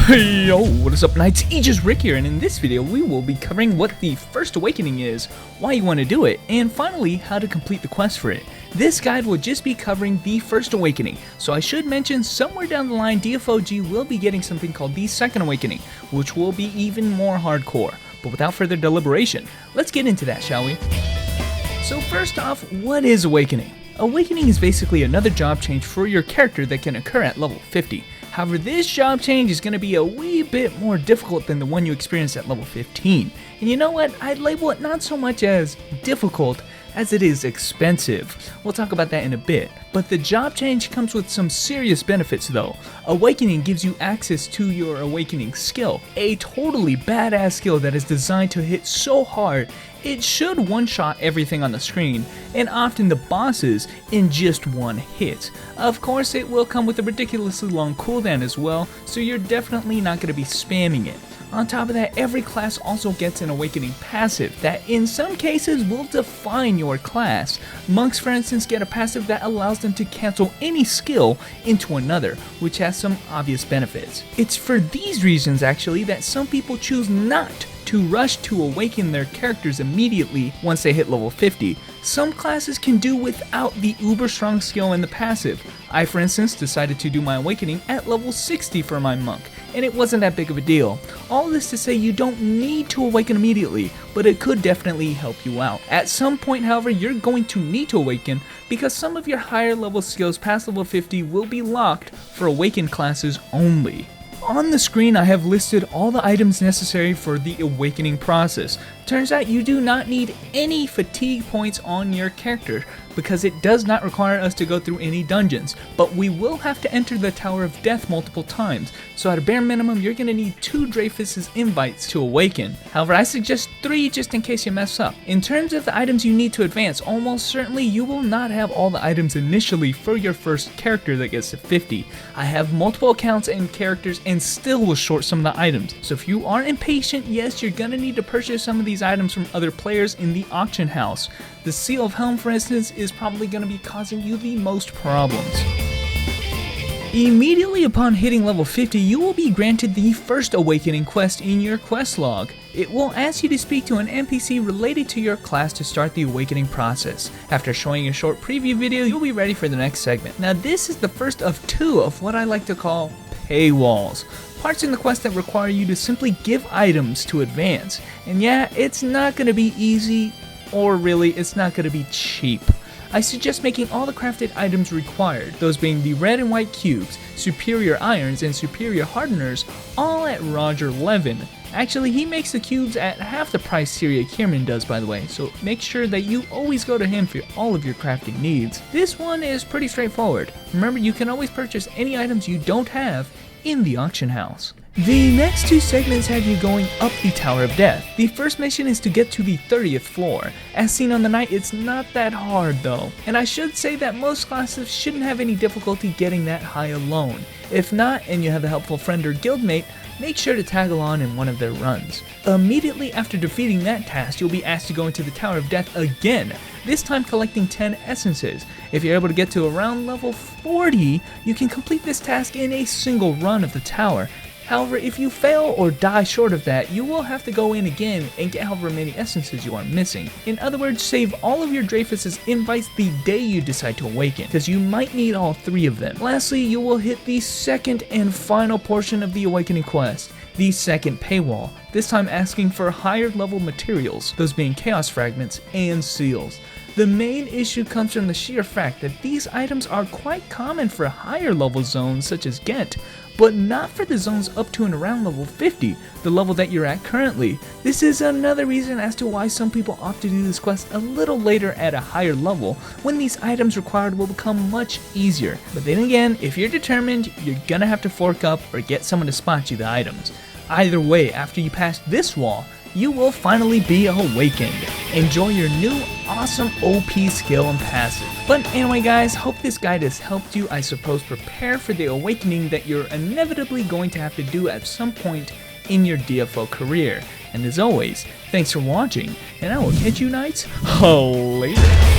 Hey yo, what is up Knights? Aegis Rick here, and in this video we will be covering what the First Awakening is, why you want to do it, and finally how to complete the quest for it. This guide will just be covering the First Awakening, so I should mention somewhere down the line DFOG will be getting something called the Second Awakening, which will be even more hardcore. But without further deliberation, let's get into that, shall we? So first off, what is Awakening? Awakening is basically another job change for your character that can occur at level 50. However, this job change is going to be a wee bit more difficult than the one you experienced at level 15. And you know what? I'd label it not so much as difficult as it is expensive. We'll talk about that in a bit. But the job change comes with some serious benefits though. Awakening gives you access to your Awakening skill, a totally badass skill that is designed to hit so hard it should one-shot everything on the screen, and often the bosses, in just one hit. Of course, it will come with a ridiculously long cooldown as well, so you're definitely not going to be spamming it. On top of that, every class also gets an Awakening passive that in some cases will define your class. Monks, for instance, get a passive that allows them to cancel any skill into another, which has some obvious benefits. It's for these reasons actually that some people choose not to rush to awaken their characters immediately once they hit level 50. Some classes can do without the uber strong skill and the passive. I, for instance, decided to do my Awakening at level 60 for my monk, and it wasn't that big of a deal. All this to say you don't need to awaken immediately, but it could definitely help you out. At some point, however, you're going to need to awaken because some of your higher level skills past level 50 will be locked for awakened classes only. On the screen I have listed all the items necessary for the Awakening process. Turns out you do not need any fatigue points on your character because it does not require us to go through any dungeons, but we will have to enter the Tower of Death multiple times, so at a bare minimum you're going to need 2 Dreyfus' invites to awaken. However, I suggest 3 just in case you mess up. In terms of the items you need to advance, almost certainly you will not have all the items initially for your first character that gets to 50. I have multiple accounts and characters and still will short some of the items, so if you are impatient, yes, you're going to need to purchase some of these items from other players in the auction house. The Seal of Helm, for instance, is probably going to be causing you the most problems. Immediately upon hitting level 50, you will be granted the First Awakening quest in your quest log. It will ask you to speak to an NPC related to your class to start the Awakening process. After showing a short preview video, you'll be ready for the next segment. Now this is the first of 2 of what I like to call paywalls. Parts in the quest that require you to simply give items to advance. And yeah, it's not going to be easy, or really, it's not going to be cheap. I suggest making all the crafted items required, those being the red and white cubes, superior irons, and superior hardeners, all at Roger Levin. Actually, he makes the cubes at half the price Syria Kierman does, by the way, so make sure that you always go to him for all of your crafting needs. This one is pretty straightforward. Remember, you can always purchase any items you don't have in the auction house. The next 2 segments have you going up the Tower of Death. The first mission is to get to the 30th floor. As seen on the night, it's not that hard though, and I should say that most classes shouldn't have any difficulty getting that high alone. If not, and you have a helpful friend or guildmate, make sure to tag along in one of their runs. Immediately after defeating that task, you'll be asked to go into the Tower of Death again, this time collecting 10 essences. If you're able to get to around level 40, you can complete this task in a single run of the tower. However, if you fail or die short of that, you will have to go in again and get however many essences you are missing. In other words, save all of your Dreyfus' invites the day you decide to awaken, because you might need all 3 of them. Lastly, you will hit the second and final portion of the Awakening quest, the second paywall, this time asking for higher level materials, those being chaos fragments and seals. The main issue comes from the sheer fact that these items are quite common for higher level zones such as Ghent, but not for the zones up to and around level 50, the level that you're at currently. This is another reason as to why some people opt to do this quest a little later at a higher level, when these items required will become much easier. But then again, if you're determined, you're gonna have to fork up or get someone to spot you the items. Either way, after you pass this wall, you will finally be awakened. Enjoy your new awesome OP skill and passive. But anyway guys, hope this guide has helped you, I suppose, prepare for the awakening that you're inevitably going to have to do at some point in your DFO career. And as always, thanks for watching, and I will catch you Knights later.